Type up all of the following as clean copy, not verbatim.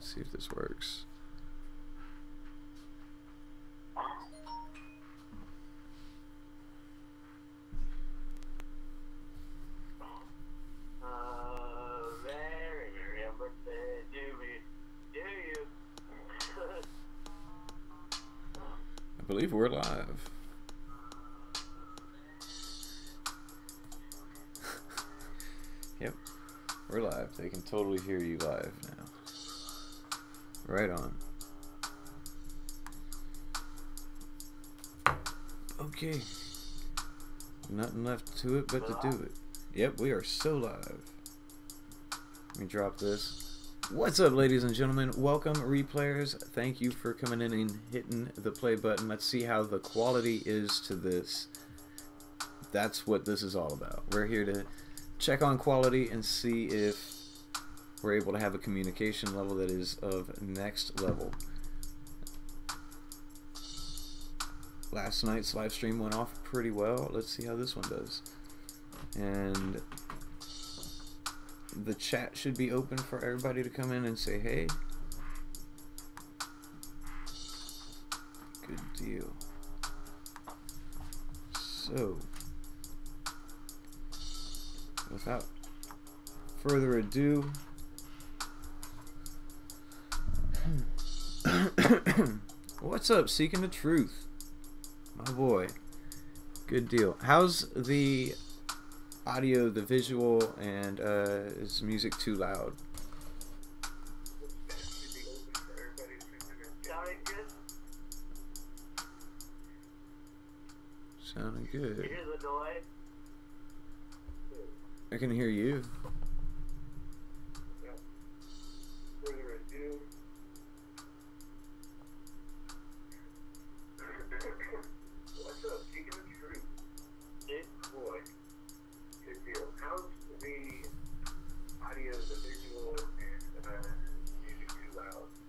Let's see if this works. I believe we're live. Yep, we're live. They can totally hear you live now. Right on. Okay. Nothing left to it but to do it. Yep, we are so live. Let me drop this. What's up, ladies and gentlemen? Welcome, replayers. Thank you for coming in and hitting the play button. Let's see how the quality is to this. That's what this is all about. We're here to check on quality and see if we're able to have a communication level that is of next level. Last night's live stream went off pretty well. Let's see how this one does. And the chat should be open for everybody to come in and say hey. Good deal. So, without further ado, what's up, Seeking the Truth? My boy. Good deal. How's the audio, the visual, and is music too loud? Sounding good. I can hear you.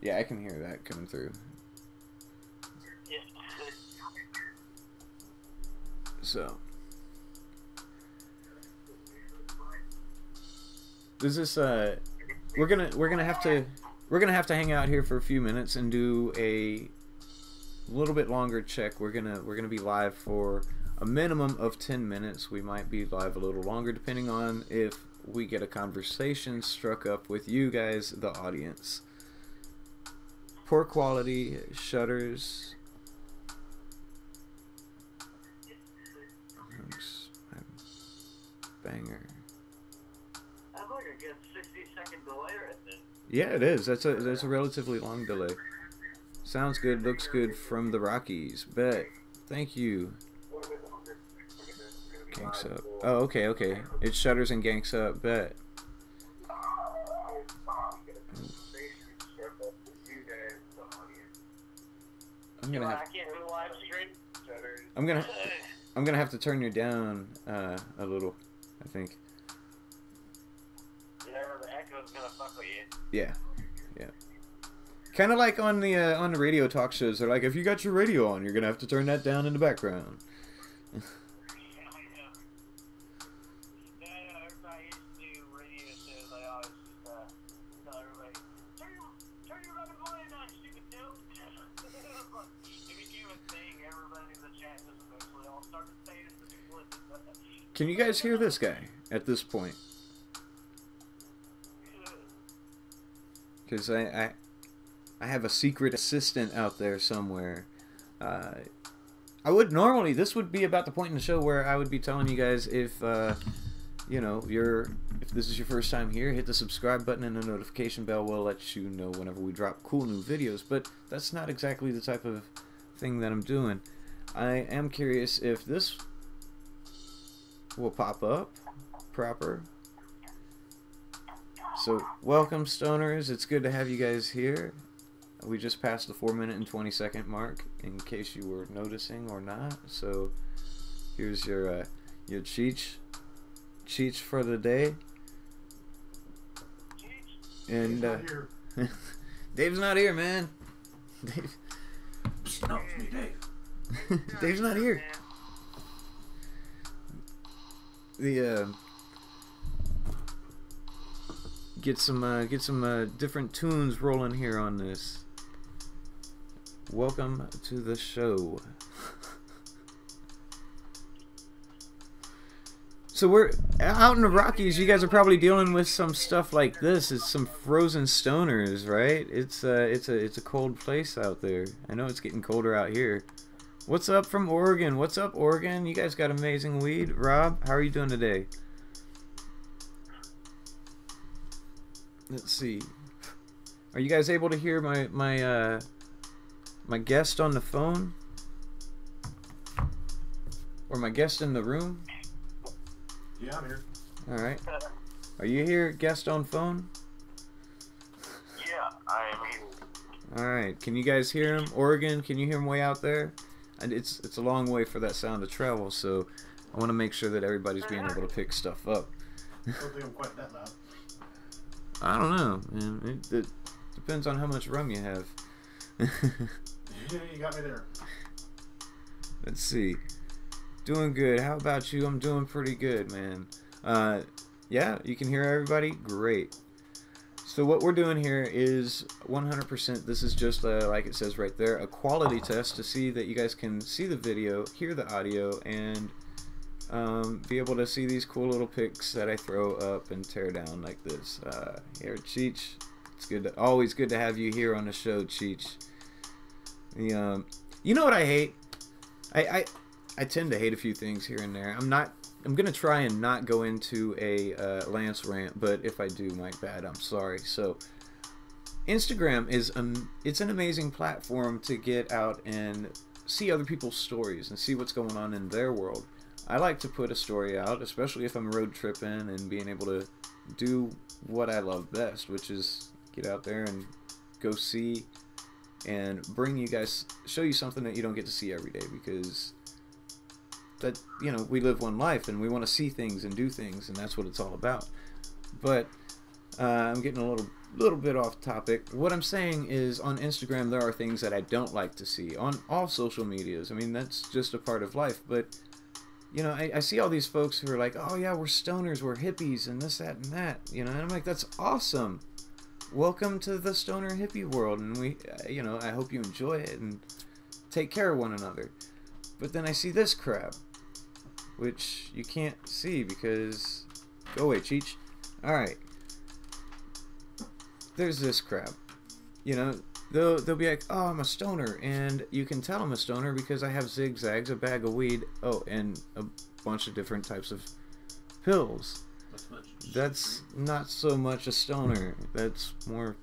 Yeah, I can hear that coming through. So, is this we're gonna have to hang out here for a few minutes and do a little bit longer check. We're gonna be live for a minimum of 10 minutes. We might be live a little longer depending on if we get a conversation struck up with you guys, the audience. Poor quality shutters. Banger. That's like a good 60-second delay right there. Yeah, it is. That's a relatively long delay. Sounds good, looks good from the Rockies. Bet. Thank you. Ganks up. Oh, okay, okay. It shutters and ganks up. Bet. I'm gonna have to turn you down a little, I think. Yeah, the echo's gonna fuck with you. Yeah, yeah. Kind of like on the radio talk shows. They're like, if you got your radio on, you're gonna have to turn that down in the background. Can you guys hear this guy at this point? Because I have a secret assistant out there somewhere. I would normally, this would be about the point in the show where I would be telling you guys if you know, if this is your first time here, hit the subscribe button and the notification bell will let you know whenever we drop cool new videos. But that's not exactly the type of thing that I'm doing. I am curious if this will pop up proper. So welcome, stoners. It's good to have you guys here. We just passed the 4-minute and 20-second mark, in case you were noticing or not. So here's your cheats for the day. And Dave's not here, man. Dave. No, it's me, Dave. Dave's not here. get some different tunes rolling here on this. Welcome to the show. So we're out in the Rockies. You guys are probably dealing with some stuff like this. It's some frozen stoners, right? It's a cold place out there. I know it's getting colder out here. What's up from Oregon? What's up, Oregon? You guys got amazing weed. Rob, how are you doing today? Let's see. Are you guys able to hear my guest on the phone? Or my guest in the room? Yeah, I'm here. Alright. Are you here, guest on phone? Yeah, I am here. Alright. Can you guys hear him? Oregon, can you hear him way out there? And it's a long way for that sound to travel, so I want to make sure that everybody's being able to pick stuff up. I don't think I'm quite that loud. I don't know, man. It depends on how much rum you have. Yeah, you got me there. Let's see. Doing good. How about you? I'm doing pretty good, man. Yeah, you can hear everybody? Great. So what we're doing here is 100%, this is just, like it says right there, a quality test to see that you guys can see the video, hear the audio, and be able to see these cool little pics that I throw up and tear down like this. Here, Cheech, it's always good to have you here on the show, Cheech. You know what I hate? I tend to hate a few things here and there. I'm gonna try and not go into a Lance rant, but if I do, my bad, I'm sorry. So Instagram is it's an amazing platform to get out and see other people's stories and see what's going on in their world. I like to put a story out, especially if I'm road tripping and being able to do what I love best, which is get out there and go see and bring you guys, show you something that you don't get to see every day, because that, you know, we live one life and we want to see things and do things, and that's what it's all about. But I'm getting a little bit off topic. What I'm saying is, on Instagram there are things that I don't like to see on all social medias. I mean, that's just a part of life. But you know, I see all these folks who are like, oh yeah, we're stoners, we're hippies, and this, that, and that, you know, and I'm like, that's awesome. Welcome to the stoner hippie world, and we, you know, I hope you enjoy it and take care of one another. But then I see this crap, which you can't see because, go away, Cheech. Alright, there's this crap, you know, they'll be like, oh, I'm a stoner, and you can tell I'm a stoner because I have zigzags, a bag of weed, oh, and a bunch of different types of pills. That's not so much a stoner. That's more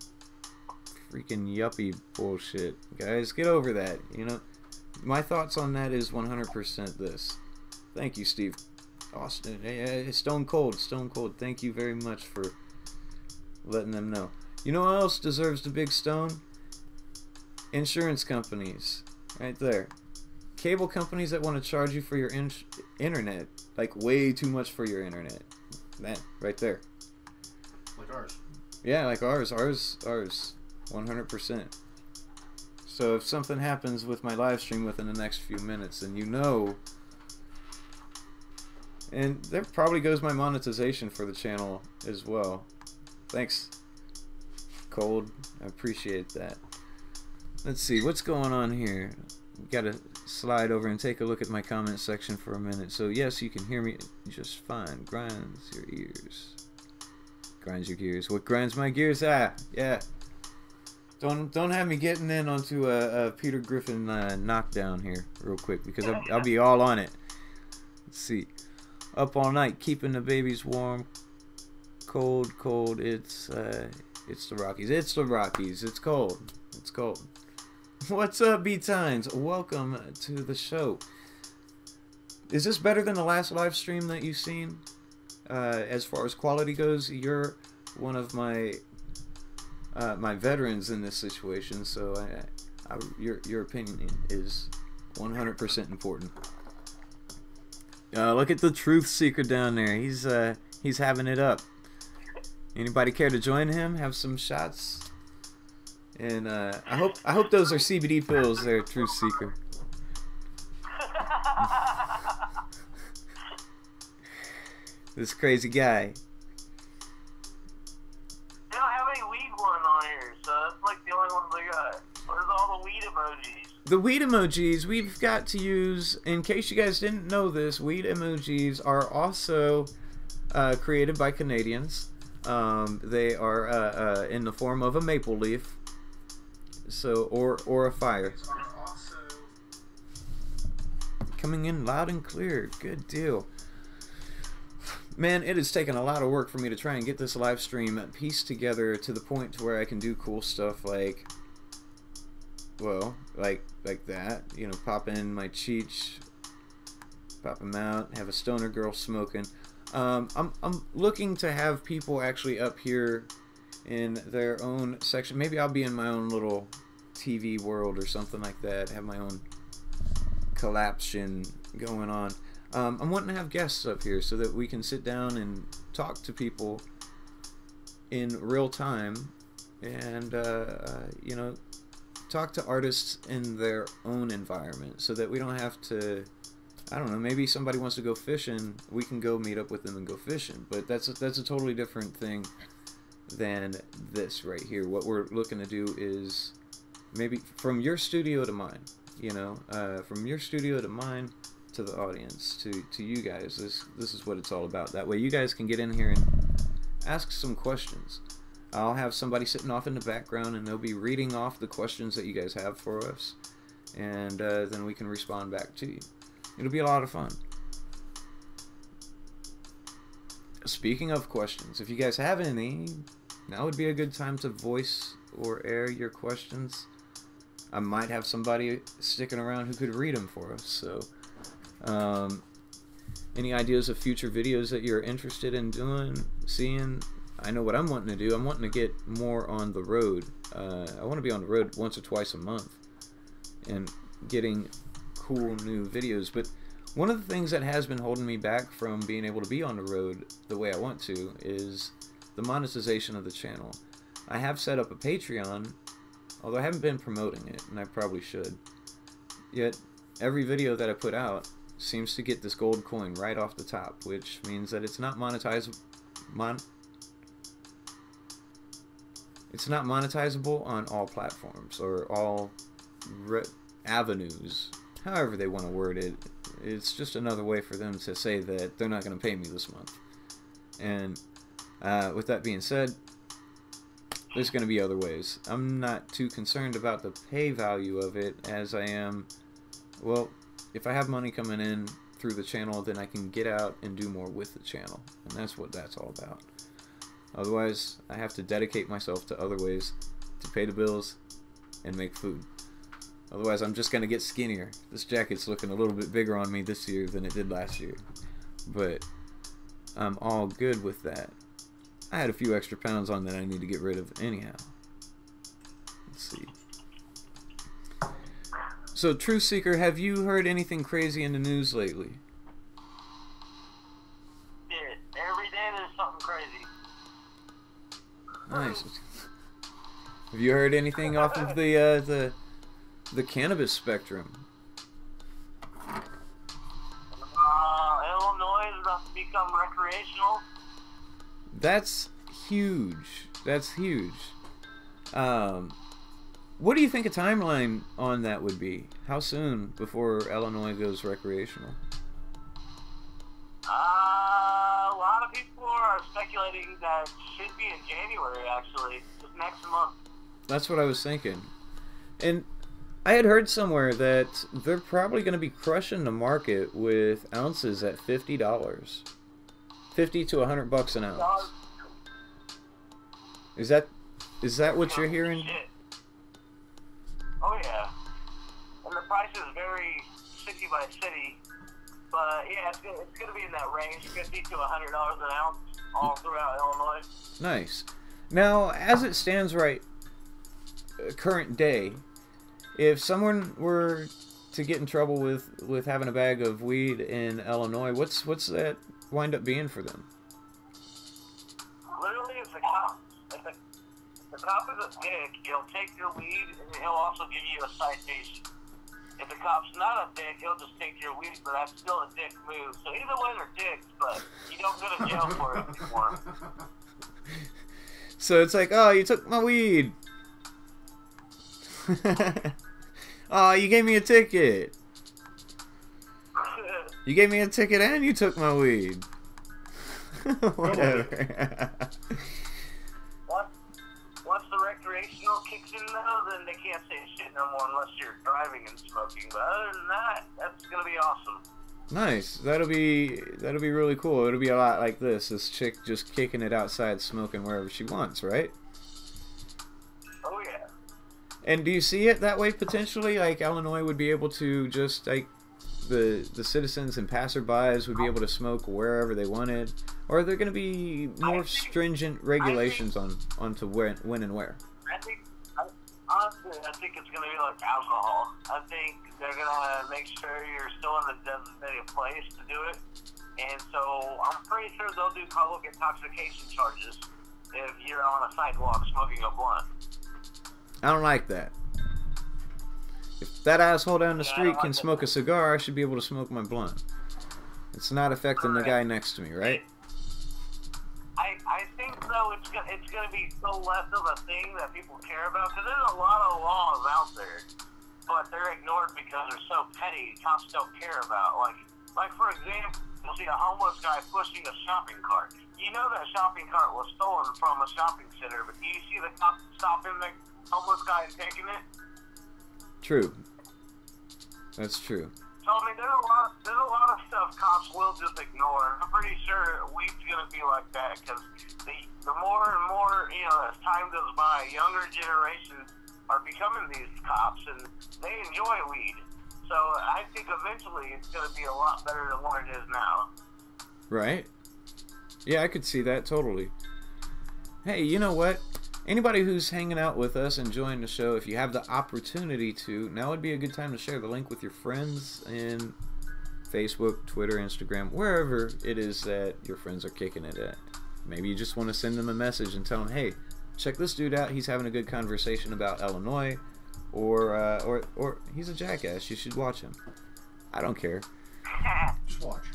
freaking yuppie bullshit. Guys, get over that. You know, my thoughts on that is 100% this. Thank you, Steve Austin. Stone Cold. Thank you very much for letting them know. You know who else deserves the big stone? Insurance companies. Right there. Cable companies that want to charge you for your internet. Like, way too much for your internet. That, right there. Like ours. Yeah, like ours. Ours. 100%. So if something happens with my live stream within the next few minutes, then you know. And there probably goes my monetization for the channel as well. Thanks, Cold. I appreciate that. Let's see, what's going on here? Gotta slide over and take a look at my comment section for a minute. So yes, you can hear me just fine. Grinds your ears. Grinds your gears. What grinds my gears? Ah, yeah. Don't have me getting in onto a Peter Griffin knockdown here real quick, because I'll be all on it. Let's see. Up all night, keeping the babies warm. Cold. It's the Rockies. It's the Rockies. It's cold. It's cold. What's up, B-Tines? Welcome to the show. Is this better than the last live stream that you've seen? As far as quality goes, you're one of my my veterans in this situation, so your opinion is 100% important. Look at the Truth Seeker down there. He's having it up. Anybody care to join him? Have some shots? And I hope those are CBD pills there, Truth Seeker. This crazy guy. The weed emojis we've got to use, in case you guys didn't know this, weed emojis are also created by Canadians. They are in the form of a maple leaf, so or a fire. Coming in loud and clear. Good deal. Man, it has taken a lot of work for me to try and get this live stream pieced together to the point to where I can do cool stuff like, well, like that. You know, pop in my Cheech, pop them out, have a stoner girl smoking. I'm looking to have people actually up here in their own section. Maybe I'll be in my own little TV world or something like that. Have my own collapsion going on. I'm wanting to have guests up here so that we can sit down and talk to people in real time and you know, talk to artists in their own environment so that we don't have to, I don't know, maybe somebody wants to go fishing, we can go meet up with them and go fishing, but that's a totally different thing than this right here. What we're looking to do is maybe from your studio to mine, you know, from your studio to mine, to the audience, to you guys. This is what it's all about. That way you guys can get in here and ask some questions. I'll have somebody sitting off in the background and they'll be reading off the questions that you guys have for us, and then we can respond back to you. It'll be a lot of fun. Speaking of questions, if you guys have any, now would be a good time to voice or air your questions. I might have somebody sticking around who could read them for us, so any ideas of future videos that you're interested in doing, seeing? I know what I'm wanting to do. I'm wanting to get more on the road. I want to be on the road once or twice a month and getting cool new videos. But one of the things that has been holding me back from being able to be on the road the way I want to is the monetization of the channel. I have set up a Patreon, although I haven't been promoting it, and I probably should. Yet every video that I put out seems to get this gold coin right off the top, which means that it's not monetizable. It's not monetizable on all platforms or all avenues, however they want to word it. It's just another way for them to say that they're not going to pay me this month. And with that being said, there's going to be other ways. I'm not too concerned about the pay value of it as I am, well, if I have money coming in through the channel, then I can get out and do more with the channel. And that's what that's all about. Otherwise, I have to dedicate myself to other ways to pay the bills and make food. Otherwise, I'm just going to get skinnier. This jacket's looking a little bit bigger on me this year than it did last year. But I'm all good with that. I had a few extra pounds on that I need to get rid of anyhow. Let's see. So, Truth Seeker, have you heard anything crazy in the news lately? Yeah, every day there's something crazy. Nice. Have you heard anything off of the cannabis spectrum? Illinois is about to become recreational. That's huge. That's huge. What do you think a timeline on that would be? How soon before Illinois goes recreational? A lot of people are speculating that it should be in January, actually, just next month. That's what I was thinking. And I had heard somewhere that they're probably going to be crushing the market with ounces at $50. $50 to $100 an ounce. Is that what you're hearing? Shit. Oh yeah, and the price is very city by city, but yeah, it's gonna be in that range, $50 to $100 an ounce, all throughout Illinois. Nice. Now, as it stands right current day, if someone were to get in trouble with having a bag of weed in Illinois, what's that wind up being for them? Literally, it's a cop. If the cop is a dick, he'll take your weed and he'll also give you a citation. If the cop's not a dick, he'll just take your weed, but that's still a dick move. So either way, they're dicks, but you don't go to jail for it anymore. So it's like, oh, you took my weed. Oh, you gave me a ticket. You gave me a ticket and you took my weed. Whatever. Once the recreational kicks in, though, then they can't say shit no more unless you're driving and smoking. But other than that, that's gonna be awesome. Nice. That'll be really cool. It'll be a lot like this. This chick just kicking it outside, smoking wherever she wants, right? Oh yeah. And do you see it that way potentially? Like Illinois would be able to just like the citizens and passerbys would be able to smoke wherever they wanted, or are there going to be more stringent regulations onto when and where? Honestly, I think it's going to be like alcohol. I think they're going to make sure you're still in the designated place to do it, and so I'm pretty sure they'll do public intoxication charges if you're on a sidewalk smoking a blunt. I don't like that. If that asshole down the street can smoke a cigar, I should be able to smoke my blunt. It's not affecting the guy next to me, right? I think though it's gonna be so less of a thing that people care about, because there's a lot of laws out there, but they're ignored because they're so petty. Cops don't care about like for example, you'll see a homeless guy pushing a shopping cart. You know that shopping cart was stolen from a shopping center, but do you see the cops stopping the homeless guy and taking it? True. That's true. So I mean, there's a lot of stuff cops will just ignore. I'm pretty sure weed's gonna be like that, because the more and more, you know, as time goes by, younger generations are becoming these cops, and they enjoy weed. So I think eventually it's gonna be a lot better than what it is now. Right. Yeah, I could see that totally. Hey, you know what? Anybody who's hanging out with us, enjoying the show, if you have the opportunity to, now would be a good time to share the link with your friends in Facebook, Twitter, Instagram, wherever it is that your friends are kicking it at. Maybe you just want to send them a message and tell them, hey, check this dude out. He's having a good conversation about Illinois, or he's a jackass. You should watch him. I don't care. Just watch.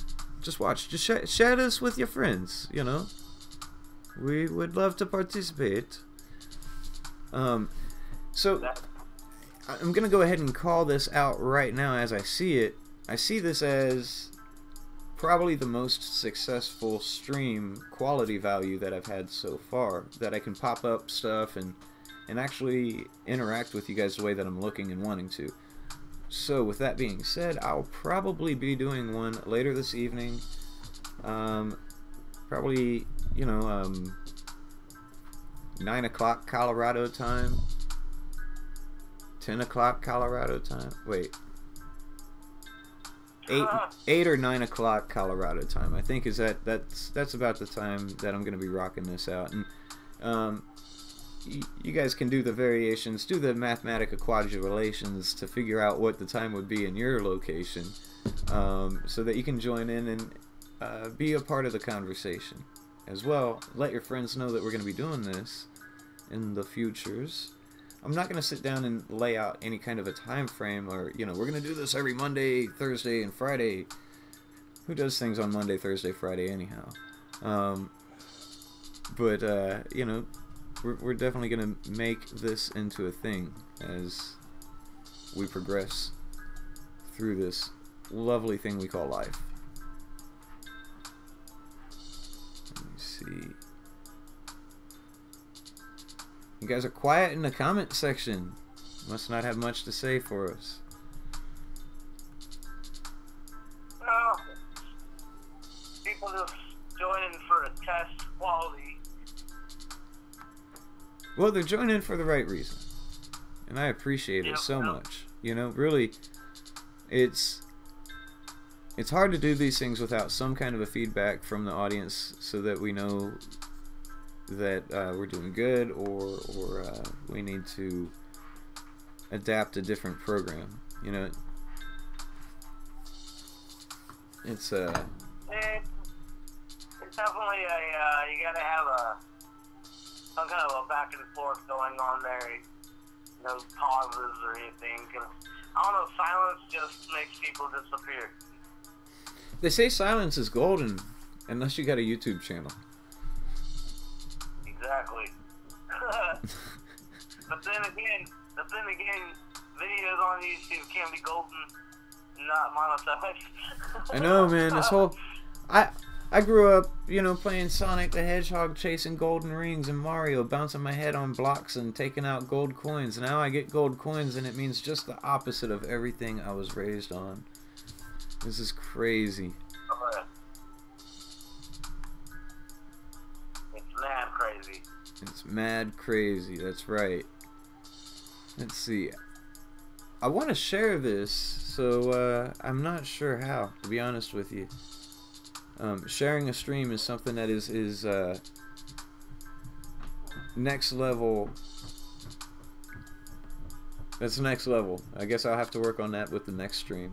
Just watch. Just share this with your friends, you know. We would love to participate. So I'm gonna go ahead and call this out right now as I see it. I see this as probably the most successful stream quality value that I've had so far, that I can pop up stuff and actually interact with you guys the way that I'm looking and wanting to. So with that being said, I'll probably be doing one later this evening. Probably, you know, 9 o'clock Colorado time, 10 o'clock Colorado time. Wait, 8 or 9 o'clock Colorado time. I think that's about the time that I'm gonna be rocking this out. And you guys can do the variations, do the mathematical quadrilations to figure out what the time would be in your location, so that you can join in and be a part of the conversation as well. Let your friends know that we're going to be doing this in the futures. I'm not going to sit down and lay out any kind of a time frame, or, you know, we're going to do this every Monday, Thursday, and Friday. Who does things on Monday, Thursday, Friday anyhow? But you know, we're definitely going to make this into a thing as we progress through this lovely thing we call life. See, you guys are quiet in the comment section. Must not have much to say for us. No, people just joining for a test quality. Well, they're joining for the right reason, and I appreciate it so much. You know, really, it's hard to do these things without some kind of a feedback from the audience, so that we know that we're doing good, or we need to adapt a different program. You know, it's definitely you gotta have some kind of a back and forth going on there. No pauses or anything. 'Cause I don't know, silence just makes people disappear. They say silence is golden, unless you got a YouTube channel. Exactly. But then again, videos on YouTube can be golden, not monetized. I know, man. This whole I grew up, you know, playing Sonic the Hedgehog, chasing golden rings, and Mario, bouncing my head on blocks and taking out gold coins. Now I get gold coins, and it means just the opposite of everything I was raised on. This is crazy. It's mad crazy. It's mad crazy. That's right. Let's see. I want to share this, so I'm not sure how, to be honest with you. Sharing a stream is something that is next level. That's next level. I guess I'll have to work on that with the next stream.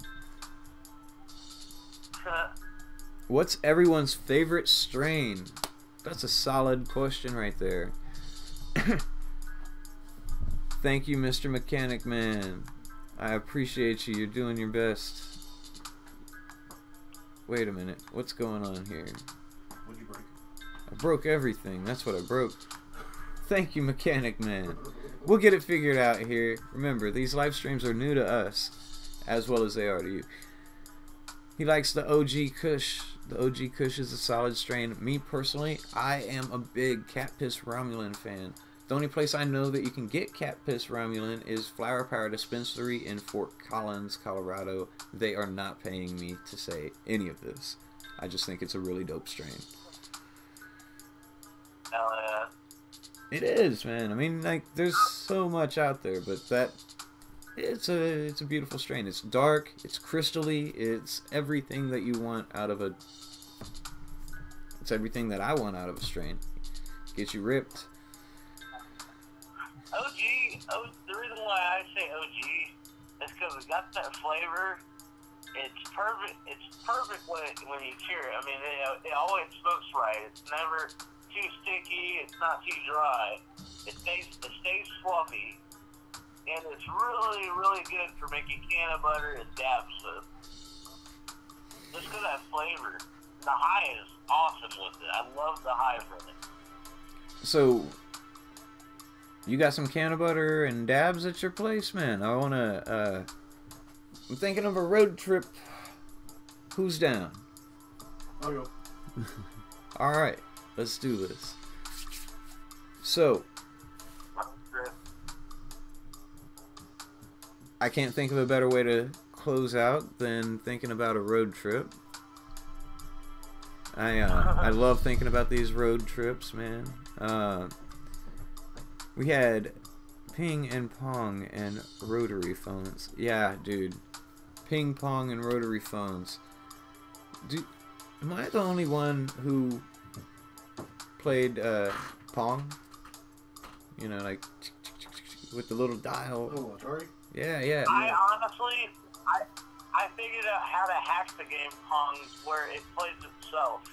What's everyone's favorite strain? That's a solid question right there. Thank you, Mr. Mechanic Man. I appreciate you. You're doing your best. Wait a minute. What's going on here? What'd you break? I broke everything. That's what I broke. Thank you, Mechanic Man. We'll get it figured out here. Remember, these live streams are new to us, as well as they are to you. He likes the OG Kush. The OG Kush is a solid strain. Me, personally, I am a big Cat Piss Romulan fan. The only place I know that you can get Cat Piss Romulan is Flower Power Dispensary in Fort Collins, Colorado. They are not paying me to say any of this. I just think it's a really dope strain. Hell yeah. It is, man. I mean, like, there's so much out there, but it's a beautiful strain. It's dark, it's crystally, it's everything that you want out of a... It's everything that I want out of a strain. Gets you ripped. The reason why I say OG is because it got that flavor. It's perfect. It's perfect when you cure it. I mean, it always smokes right. It's never too sticky. It's not too dry. It stays fluffy, and it's really, really good for making can of butter and dab soap. Just because of that flavor. The high is awesome with it. I love the high from it. So, you got some can of butter and dabs at your place, man? I wanna, I'm thinking of a road trip. Who's down? I'll go. Alright, let's do this. So, I can't think of a better way to close out than thinking about a road trip. I love thinking about these road trips, man. We had ping and pong and rotary phones. Yeah, dude. Ping pong and rotary phones. Am I the only one who played pong? You know, like with the little dial. Oh, Atari? Yeah. I honestly, I figured out how to hack the game Pong where it plays itself,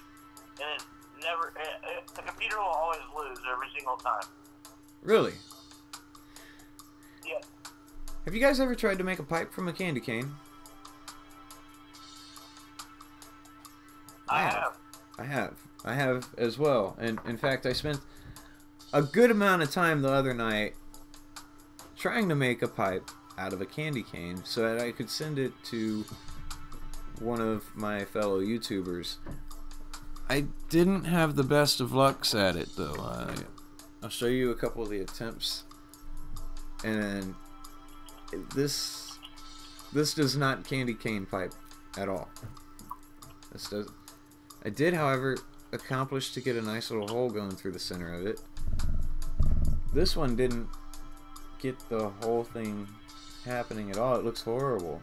and it never. The computer will always lose every single time. Really? Yeah. Have you guys ever tried to make a pipe from a candy cane? I have. I have as well. And in fact, I spent a good amount of time the other night trying to make a pipe out of a candy cane so that I could send it to one of my fellow YouTubers. I didn't have the best of lucks at it, though. I'll show you a couple of the attempts. And this does not candy cane pipe at all. This does. I did, however, accomplish to get a nice little hole going through the center of it. This one didn't get the whole thing happening at all. It looks horrible.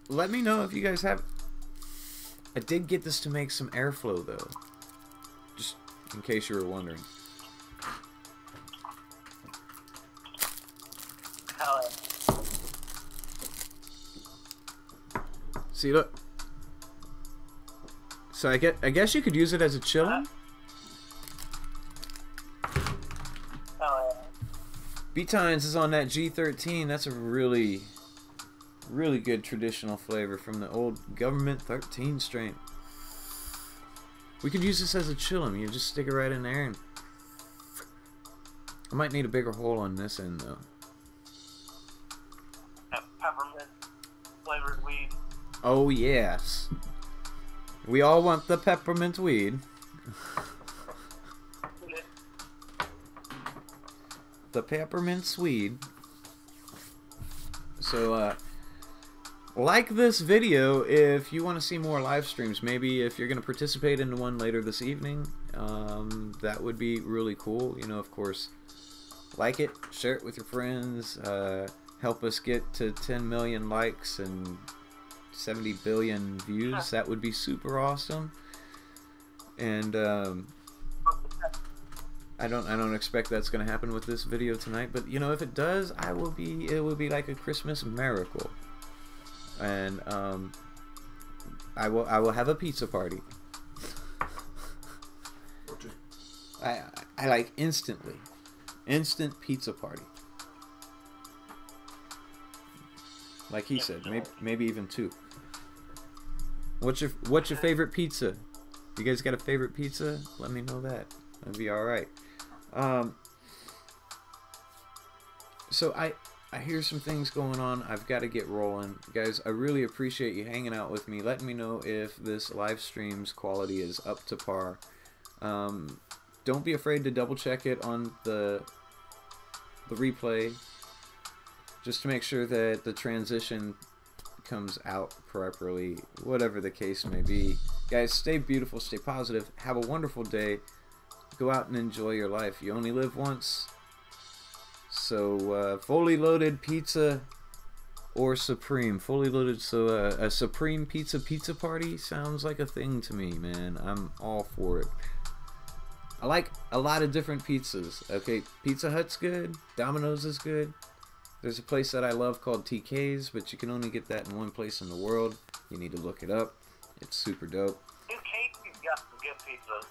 Let me know if you guys have... I did get this to make some airflow, though. Just in case you were wondering. Hell yeah. See, look. So I guess you could use it as a chillin'. Hell yeah. B-Tines is on that G13. That's a really good traditional flavor from the old Government 13 strain. We could use this as a chillum. You just stick it right in there and I might need a bigger hole on this end, though. Peppermint flavored weed. Oh, yes. We all want the peppermint weed. The peppermint swede. So, like this video if you want to see more live streams. Maybe if you're going to participate in one later this evening, that would be really cool. You know, of course, like it, share it with your friends, help us get to 10 million likes and 70 billion views. That would be super awesome. And I don't expect that's going to happen with this video tonight, but you know, if it does, it will be like a Christmas miracle. And I will have a pizza party. I like instant pizza party. Like he said, maybe even 2. What's your favorite pizza? You guys got a favorite pizza? Let me know that. That'd be all right. So I hear some things going on. I've got to get rolling. Guys, I really appreciate you hanging out with me. Letting me know if this live stream's quality is up to par. Don't be afraid to double check it on the replay, just to make sure that the transition comes out properly, whatever the case may be. Guys, stay beautiful, stay positive, have a wonderful day. Go out and enjoy your life. You only live once. So, fully loaded pizza or Supreme. Fully loaded, so a Supreme pizza party sounds like a thing to me, man. I'm all for it. I like a lot of different pizzas. Okay, Pizza Hut's good. Domino's is good. There's a place that I love called TK's, but you can only get that in one place in the world. You need to look it up. It's super dope. Casey's got some good pizza.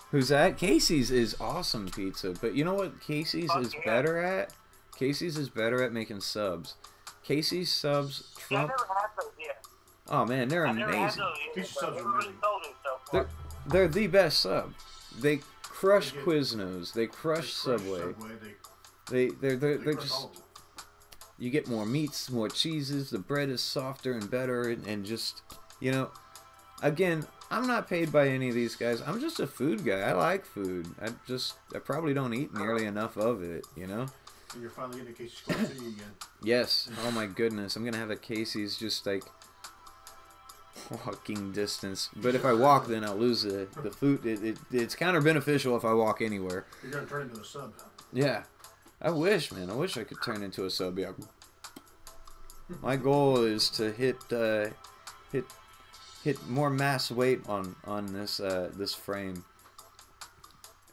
Who's that? Casey's is awesome pizza, but you know what Casey's is better at? Casey's is better at making subs. Casey's subs trump. Yeah, I never had those yet. Oh man, they're I've never had amazing. those yet, Casey's but subs are everybody amazing. told me so far. They're the best sub. They crush Yeah. Quiznos. They crush Subway. They're just. You get more meats, more cheeses. The bread is softer and better, and just, you know, again, I'm not paid by any of these guys. I'm just a food guy. I like food. I probably don't eat nearly enough of it, you know? And you're finally getting a Casey's Club City again. Yes. Oh my goodness. I'm going to have a Casey's just like walking distance. But if I walk, then I'll lose the food. It's counter beneficial if I walk anywhere. You're going to turn into a sub. Yeah. I wish, man. I wish I could turn into a sub. Yeah. My goal is to hit more mass weight on this frame.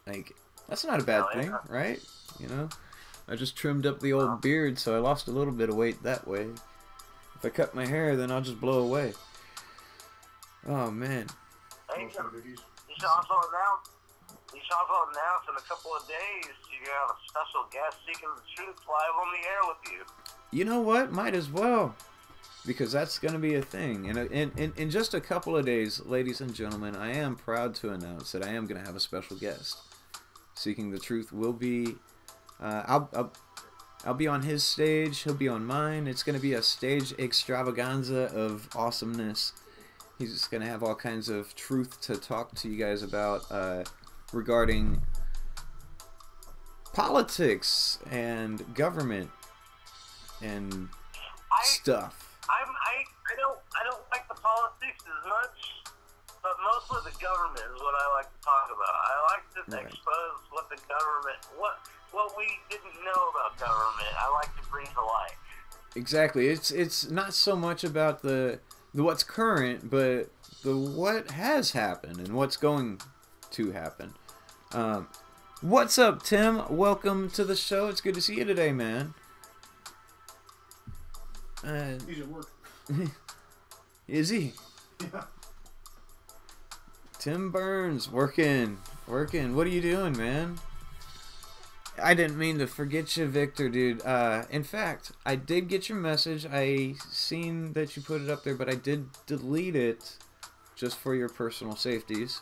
Like, that's not a bad thing, right? You know, I just trimmed up the old beard, so I lost a little bit of weight that way. If I cut my hair, then I'll just blow away. Oh man. Hey, you should also announce in a couple of days you're gonna have a special guest seeking the truth live on the air with you. You know what? Might as well. Because that's going to be a thing. And in just a couple of days, ladies and gentlemen, I am proud to announce that I am going to have a special guest. Seeking the Truth will be... I'll be on his stage. He'll be on mine. It's going to be a stage extravaganza of awesomeness. He's just going to have all kinds of truth to talk to you guys about regarding politics and government and stuff. I don't like the politics as much, but mostly the government is what I like to talk about. I like to expose what the government, what we didn't know about government. I like to bring to light. Exactly. It's not so much about the what's current, but the what has happened and what's going to happen. What's up, Tim? Welcome to the show. It's good to see you today, man. He's at work. Is he? Yeah. Tim Burns, working. What are you doing, man? I didn't mean to forget you, Victor, dude. In fact, I did get your message. I seen that you put it up there, but I did delete it just for your personal safeties.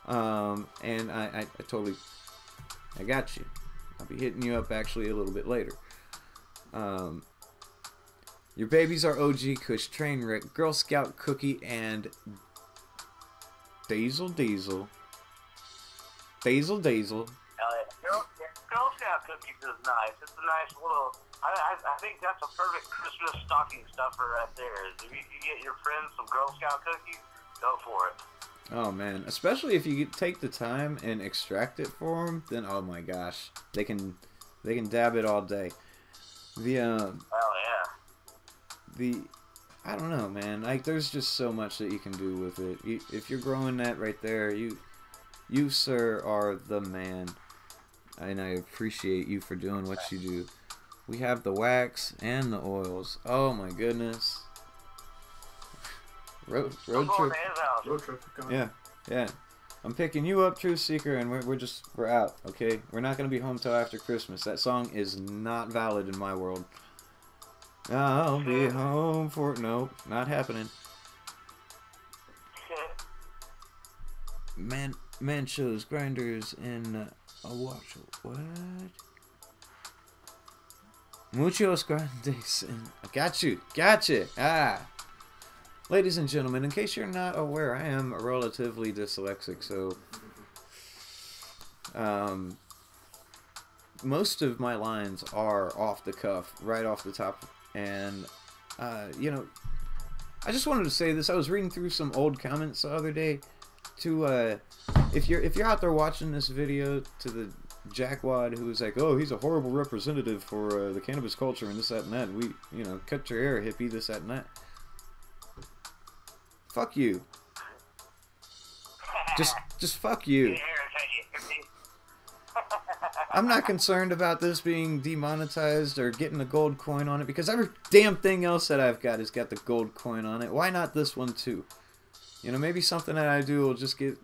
And I totally, I got you. I'll be hitting you up actually a little bit later. Your babies are OG Kush, Trainwreck, Girl Scout Cookie, and Dazzle. Hell yeah. Girl Scout Cookies is nice. It's a nice little... I think that's a perfect Christmas stocking stuffer right there. If you can get your friends some Girl Scout cookies, go for it. Oh man, especially if you take the time and extract it for them, then oh my gosh, they can dab it all day. Hell yeah. I don't know, man. Like, there's just so much that you can do with it. If you're growing that right there, you sir are the man, and I appreciate you for doing what you do. We have the wax and the oils. Oh my goodness. Road trip. Yeah. I'm picking you up, Truth Seeker, and we're out. Okay, we're not gonna be home till after Christmas. That song is not valid in my world. I'll be home for... Nope, not happening. Man shows grinders in a watch. What? Muchos grandes in... Gotcha. Ah. Ladies and gentlemen, in case you're not aware, I am relatively dyslexic, so... most of my lines are off the cuff, right off the top. And, you know, I just wanted to say this. I was reading through some old comments the other day to, if you're out there watching this video, to the jackwad who was like, oh, he's a horrible representative for the cannabis culture and this, that, and that. And we, you know, cut your hair, hippie, this, that, and that. Fuck you. Just fuck you. I'm not concerned about this being demonetized or getting a gold coin on it, because every damn thing else that I've got has got the gold coin on it. Why not this one too? You know, maybe something that I do will just get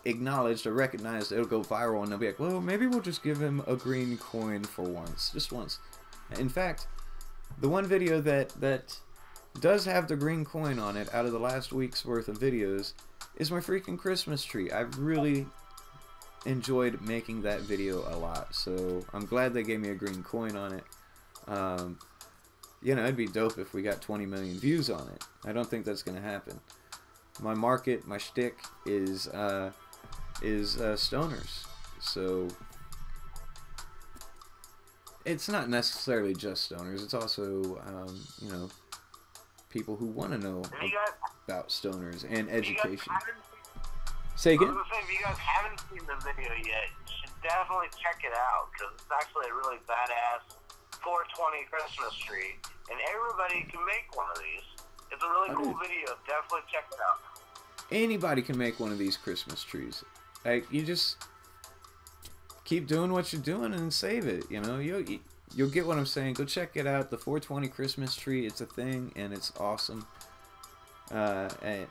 acknowledged or recognized. It'll go viral and they'll be like, well, maybe we'll just give him a green coin for once. Just once. In fact, the one video that does have the green coin on it out of the last week's worth of videos is my freaking Christmas tree. I've really enjoyed making that video a lot, so I'm glad they gave me a green coin on it. You know, it'd be dope if we got 20 million views on it. I don't think that's gonna happen. My market, my shtick is stoners, so it's not necessarily just stoners. It's also you know, people who want to know about stoners and education. Say again? I was gonna say, if you guys haven't seen the video yet, you should definitely check it out, because it's actually a really badass 420 Christmas tree, and everybody can make one of these. It's a really cool video. Definitely check it out. Anybody can make one of these Christmas trees. Like, you just keep doing what you're doing and save it. You know, you'll get what I'm saying. Go check it out. The 420 Christmas tree. It's a thing, and it's awesome. And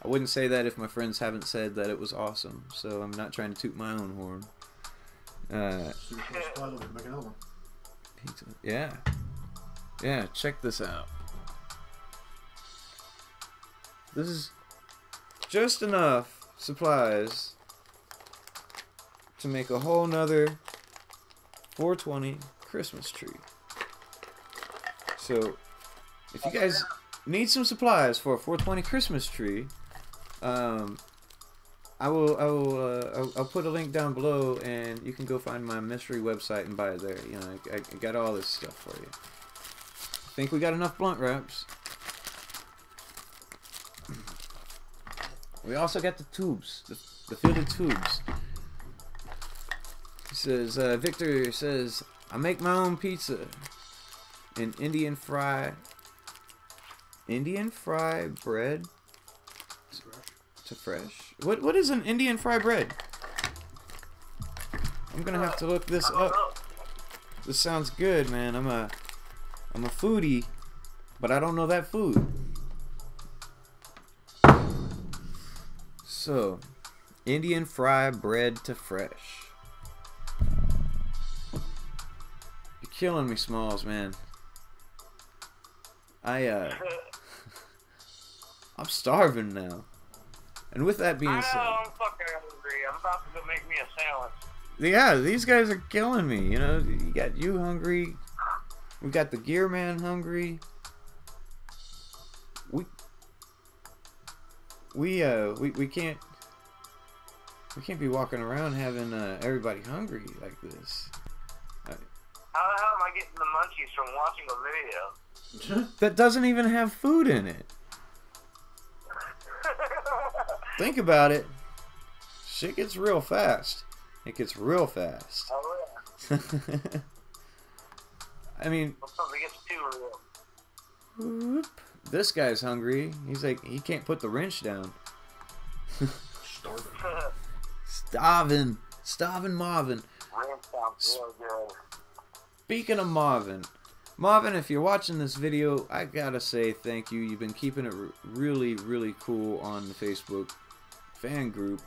I wouldn't say that if my friends haven't said that it was awesome, so I'm not trying to toot my own horn. Yeah. Yeah, check this out. This is just enough supplies to make a whole nother 420 Christmas tree. So, if you guys need some supplies for a 420 Christmas tree, I'll put a link down below, and you can go find my mystery website and buy it there. You know, I got all this stuff for you. I think we got enough blunt wraps. We also got the tubes, the filled tubes. He says, Victor says, I make my own pizza. An Indian fry bread to fresh. What is an Indian fry bread? I'm gonna have to look this up. This sounds good, man. I'm a foodie, but I don't know that food. So, Indian fry bread to fresh. You're killing me, Smalls, man. I'm starving now. And with that being said, I'm fucking hungry. I'm about to go make me a sandwich. Yeah, these guys are killing me. You know, you got you hungry. We got the Gear Man hungry. We can't be walking around having everybody hungry like this. How the hell am I getting the munchies from watching a video? That doesn't even have food in it. Think about it. Shit gets real fast. It gets real fast. Oh, yeah. I mean, Something gets too real. whoop, this guy's hungry. He's like, he can't put the wrench down. Starving. Starving Marvin. Ranch sounds real good. Speaking of Marvin, if you're watching this video, I gotta say thank you. You've been keeping it really, really cool on the Facebook fan group.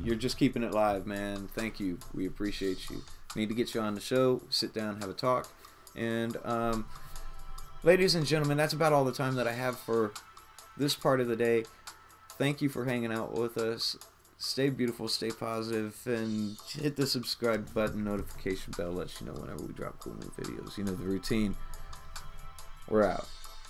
You're just keeping it live, man. Thank you. We appreciate you. Need to get you on the show, sit down, have a talk. And ladies and gentlemen, that's about all the time that I have for this part of the day. Thank you for hanging out with us. Stay beautiful, stay positive, and hit the subscribe button, notification bell lets you know whenever we drop cool new videos. You know the routine. We're out.